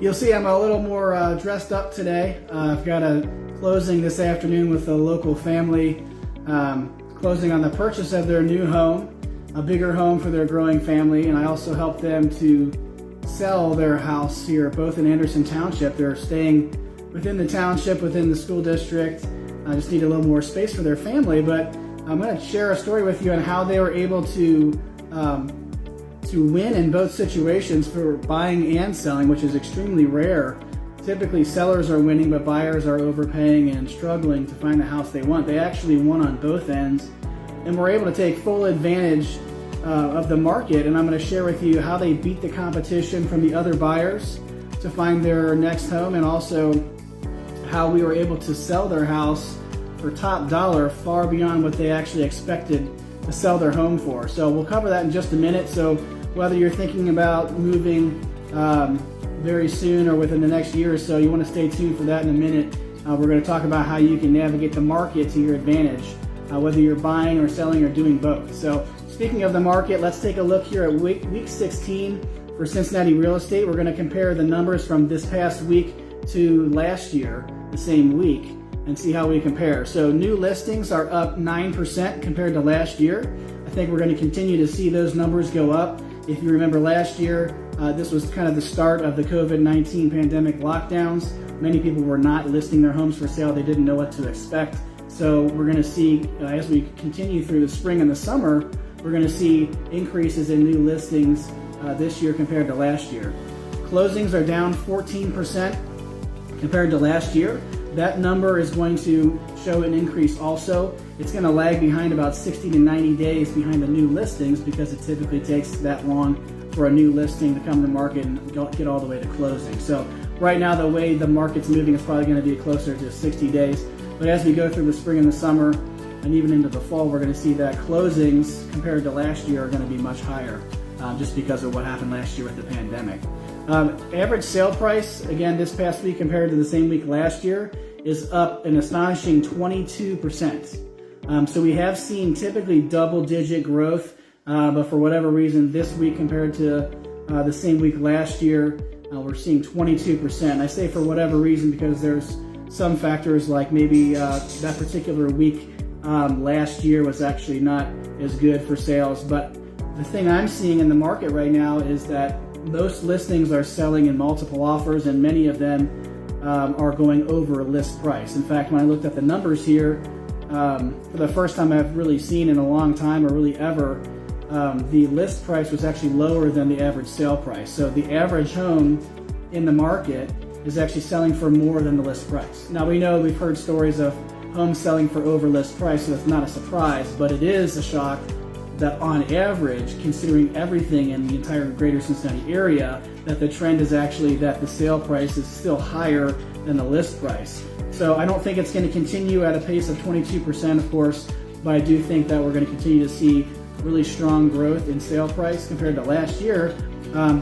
You'll see I'm a little more dressed up today. I've got a closing this afternoon with a local family, closing on the purchase of their new home, a bigger home for their growing family, and I also help them to sell their house here, both in Anderson Township. They're staying within the township, within the school district. I just need a little more space for their family, but I'm going to share a story with you on how they were able to win in both situations for buying and selling, which is extremely rare. Typically sellers are winning, but buyers are overpaying and struggling to find the house they want. They actually won on both ends and were able to take full advantage of the market, and I'm going to share with you how they beat the competition from the other buyers to find their next home, and also how we were able to sell their house for top dollar, far beyond what they actually expected to sell their home for. So we'll cover that in just a minute. So whether you're thinking about moving very soon or within the next year or so, you want to stay tuned for that in a minute. We're going to talk about how you can navigate the market to your advantage, whether you're buying or selling or doing both. So speaking of the market, let's take a look here at week 16 for Cincinnati real estate. We're going to compare the numbers from this past week to last year, the same week, and see how we compare. So new listings are up 9% compared to last year. I think we're going to continue to see those numbers go up. If you remember last year, this was kind of the start of the COVID-19 pandemic lockdowns. Many people were not listing their homes for sale. They didn't know what to expect. So we're going to see, as we continue through the spring and the summer, we're going to see increases in new listings this year compared to last year. Closings are down 14% compared to last year. That number is going to show an increase also. It's going to lag behind about 60 to 90 days behind the new listings, because it typically takes that long for a new listing to come to market and get all the way to closing. So right now, the way the market's moving is probably going to be closer to 60 days. But as we go through the spring and the summer and even into the fall, we're going to see that closings compared to last year are going to be much higher, just because of what happened last year with the pandemic. Average sale price, again, this past week compared to the same week last year, is up an astonishing 22%. So we have seen typically double-digit growth, but for whatever reason, this week compared to the same week last year, we're seeing 22%. I say for whatever reason because there's some factors, like maybe that particular week last year was actually not as good for sales. But the thing I'm seeing in the market right now is that most listings are selling in multiple offers, and many of them are going over list price. In fact, when I looked at the numbers here, for the first time I've really seen in a long time, or really ever, the list price was actually lower than the average sale price. So the average home in the market is actually selling for more than the list price. Now we know, we've heard stories of homes selling for over list price, so it's not a surprise, but it is a shock that on average, considering everything in the entire greater Cincinnati area, that the trend is actually that the sale price is still higher than the list price. So I don't think it's going to continue at a pace of 22%, of course, but I do think that we're going to continue to see really strong growth in sale price compared to last year,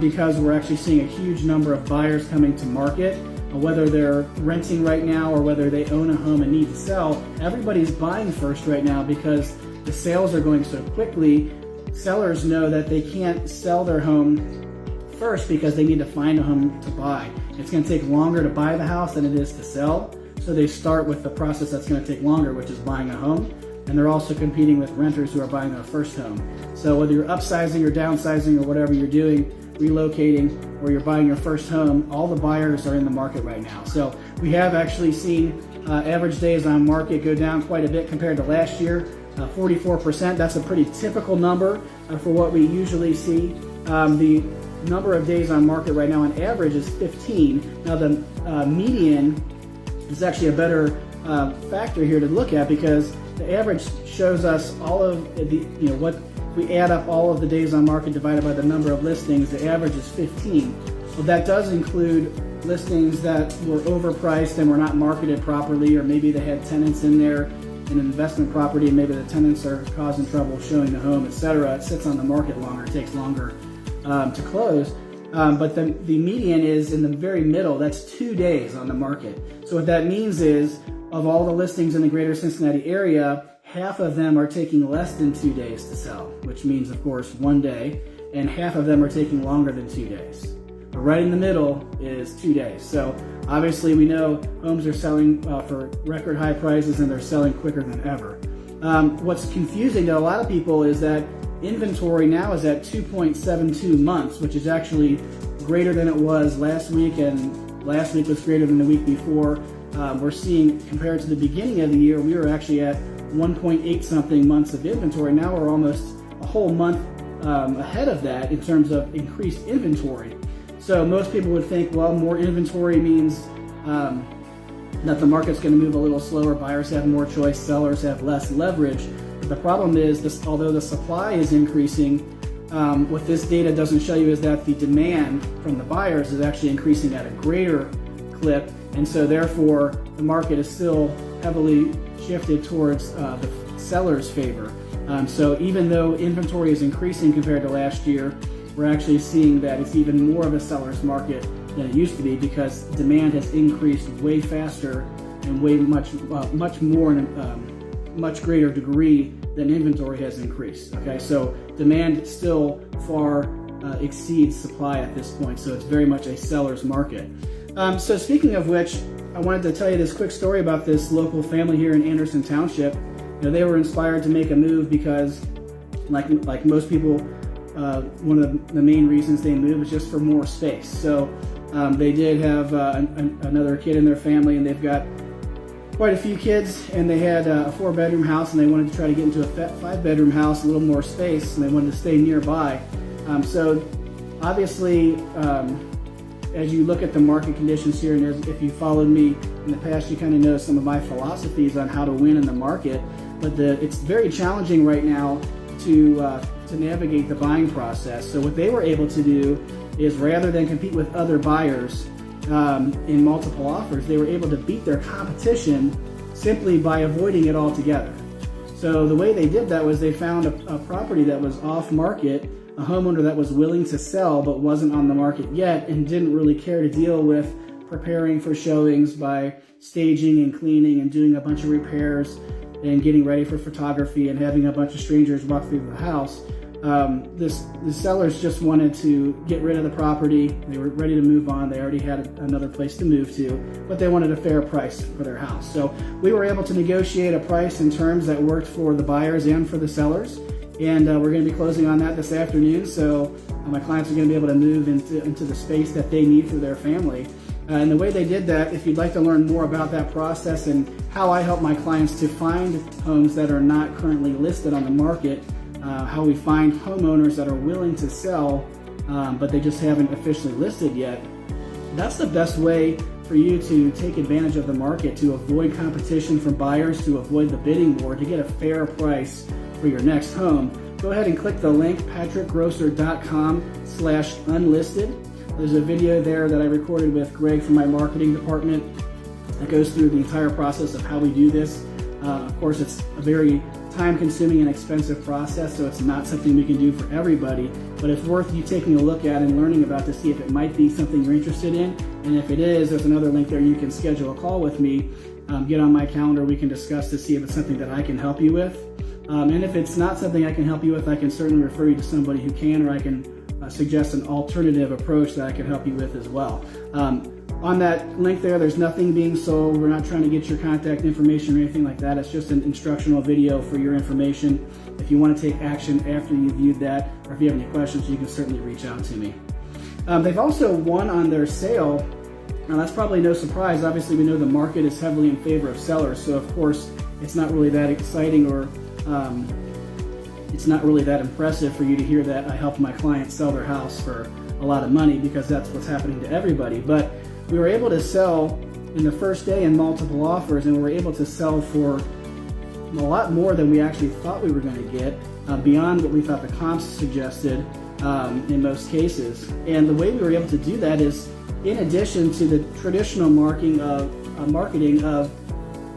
because we're actually seeing a huge number of buyers coming to market. Whether they're renting right now or whether they own a home and need to sell, everybody's buying first right now because the sales are going so quickly. Sellers know that they can't sell their home first because they need to find a home to buy. It's going to take longer to buy the house than it is to sell, so they start with the process that's going to take longer, which is buying a home. And they're also competing with renters who are buying their first home. So whether you're upsizing or downsizing or whatever you're doing, relocating, or you're buying your first home, all the buyers are in the market right now. So we have actually seen average days on market go down quite a bit compared to last year, 44%. That's a pretty typical number for what we usually see. The number of days on market right now on average is 15. Now the median is actually a better factor here to look at, because the average shows us all of the, what we add up all of the days on market divided by the number of listings. The average is 15. Well, that does include listings that were overpriced and were not marketed properly, or maybe they had tenants in there in an investment property, and maybe the tenants are causing trouble showing the home, etc. It sits on the market longer, it takes longer to close. But the median is in the very middle. That's 2 days on the market. So what that means is, of all the listings in the greater Cincinnati area, half of them are taking less than 2 days to sell, which means, of course, 1 day, and half of them are taking longer than 2 days. Right in the middle is 2 days. So obviously we know homes are selling for record high prices and they're selling quicker than ever. What's confusing to a lot of people is that inventory now is at 2.72 months, which is actually greater than it was last week, and last week was greater than the week before. We're seeing, compared to the beginning of the year, we were actually at 1.8 something months of inventory. Now we're almost a whole month ahead of that in terms of increased inventory. So most people would think, well, more inventory means that the market's going to move a little slower, buyers have more choice, sellers have less leverage. But the problem is, this, although the supply is increasing, what this data doesn't show you is that the demand from the buyers is actually increasing at a greater clip, and so therefore the market is still heavily shifted towards the seller's favor. So even though inventory is increasing compared to last year, we're actually seeing that it's even more of a seller's market than it used to be, because demand has increased way faster and way much more in a much greater degree than inventory has increased. Okay, so demand still far exceeds supply at this point, so it's very much a seller's market. So speaking of which, I wanted to tell you this quick story about this local family here in Anderson Township. You know, they were inspired to make a move because, like most people, one of the main reasons they moved is just for more space. So they did have another kid in their family, and they've got quite a few kids, and they had a 4-bedroom house, and they wanted to try to get into a 5-bedroom house, a little more space, and they wanted to stay nearby. So obviously, as you look at the market conditions here, and if you followed me in the past, you kind of know some of my philosophies on how to win in the market. But it's very challenging right now to navigate the buying process. So what they were able to do is, rather than compete with other buyers in multiple offers, they were able to beat their competition simply by avoiding it altogether. So the way they did that was they found a property that was off market, a homeowner that was willing to sell but wasn't on the market yet, and didn't really care to deal with preparing for showings by staging and cleaning and doing a bunch of repairs and getting ready for photography and having a bunch of strangers walk through the house. The sellers just wanted to get rid of the property. They were ready to move on. They already had another place to move to, but they wanted a fair price for their house. So we were able to negotiate a price and terms that worked for the buyers and for the sellers. And we're going to be closing on that this afternoon. So my clients are going to be able to move into the space that they need for their family. And the way they did that, if you'd like to learn more about that process and how I help my clients to find homes that are not currently listed on the market, how we find homeowners that are willing to sell, but they just haven't officially listed yet, that's the best way for you to take advantage of the market, to avoid competition from buyers, to avoid the bidding war, to get a fair price for your next home. Go ahead and click the link, patrickgrosser.com/unlisted. There's a video there that I recorded with Greg from my marketing department that goes through the entire process of how we do this. Of course, it's a very time-consuming and expensive process, so it's not something we can do for everybody, but it's worth you taking a look at and learning about to see if it might be something you're interested in. And if it is, there's another link there. You can schedule a call with me, get on my calendar, we can discuss to see if it's something that I can help you with. And if it's not something I can help you with, I can certainly refer you to somebody who can, or I can suggest an alternative approach that I can help you with as well. On that link there, there's nothing being sold. We're not trying to get your contact information or anything like that. It's just an instructional video for your information. If you want to take action after you viewed that, or if you have any questions, you can certainly reach out to me. They've also won on their sale. Now that's probably no surprise. Obviously, we know the market is heavily in favor of sellers, so of course it's not really that exciting, or it's not really that impressive for you to hear that I helped my clients sell their house for a lot of money, because that's what's happening to everybody. But we were able to sell in the first day in multiple offers, and we were able to sell for a lot more than we actually thought we were going to get, beyond what we thought the comps suggested in most cases. And the way we were able to do that is, in addition to the traditional marketing of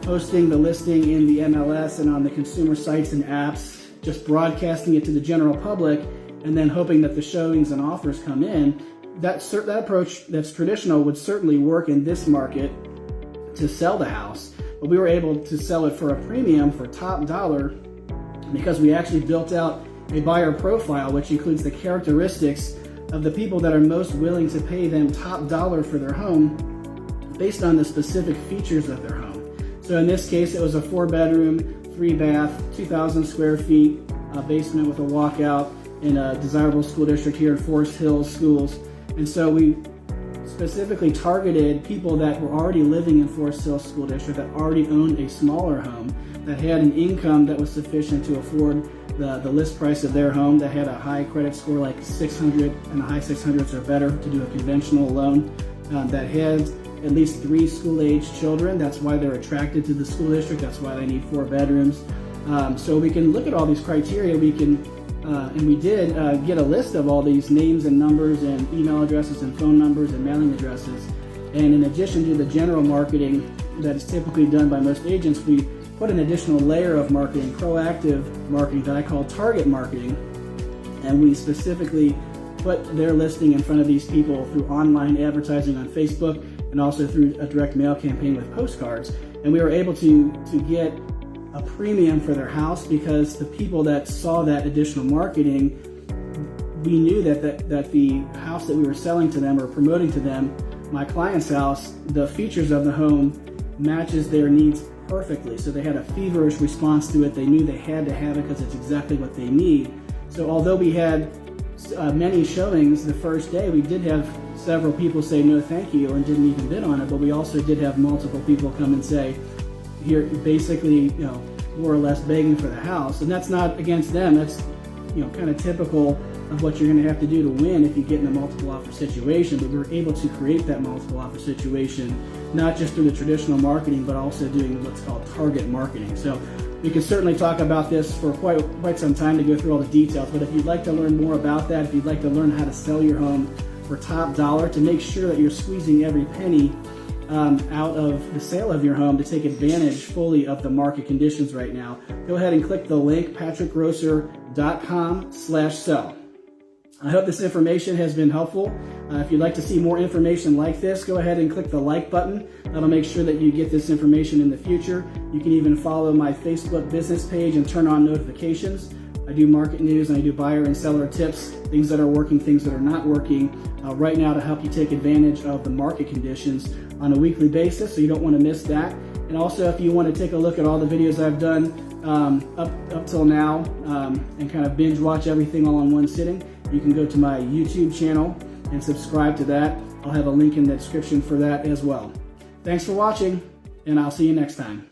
posting the listing in the MLS and on the consumer sites and apps, just broadcasting it to the general public, and then hoping that the showings and offers come in, that approach that's traditional would certainly work in this market to sell the house. But we were able to sell it for a premium, for top dollar, because we actually built out a buyer profile, which includes the characteristics of the people that are most willing to pay them top dollar for their home based on the specific features of their home. So in this case, it was a 4-bedroom, 3-bath, 2,000 square feet, basement with a walkout in a desirable school district here in Forest Hills Schools. And so we specifically targeted people that were already living in Forest Hills School District, that already owned a smaller home, that had an income that was sufficient to afford the list price of their home, that had a high credit score like 600 and the high 600s or better to do a conventional loan, that had at least 3 school-age children. That's why they're attracted to the school district. That's why they need 4 bedrooms. So we can look at all these criteria. We can, and we did get a list of all these names and numbers and email addresses and phone numbers and mailing addresses. And in addition to the general marketing that is typically done by most agents, we put an additional layer of marketing, proactive marketing, that I call target marketing. And we specifically put their listing in front of these people through online advertising on Facebook and also through a direct mail campaign with postcards. And we were able to get a premium for their house because the people that saw that additional marketing, we knew that the house that we were selling to them or promoting to them, my client's house, the features of the home matches their needs perfectly. So they had a feverish response to it. They knew they had to have it because it's exactly what they need. So although we had many showings the first day, we did have several people say no thank you and didn't even bid on it, but we also did have multiple people come and say, here, basically, more or less begging for the house. And that's not against them. That's, kind of typical of what you're going to have to do to win if you get in a multiple offer situation. But we're able to create that multiple offer situation, not just through the traditional marketing, but also doing what's called target marketing. So we can certainly talk about this for quite some time to go through all the details. But if you'd like to learn more about that, if you'd like to learn how to sell your home for top dollar, to make sure that you're squeezing every penny out of the sale of your home to take advantage fully of the market conditions right now, go ahead and click the link, patrickgrosser.com/sell. I hope this information has been helpful. If you'd like to see more information like this, go ahead and click the like button. That'll make sure that you get this information in the future. You can even follow my Facebook business page and turn on notifications. I do market news and I do buyer and seller tips, things that are working, things that are not working right now to help you take advantage of the market conditions on a weekly basis, so you don't want to miss that. And also, if you want to take a look at all the videos I've done up till now and kind of binge watch everything all in one sitting, you can go to my YouTube channel and subscribe to that. I'll have a link in the description for that as well. Thanks for watching, and I'll see you next time.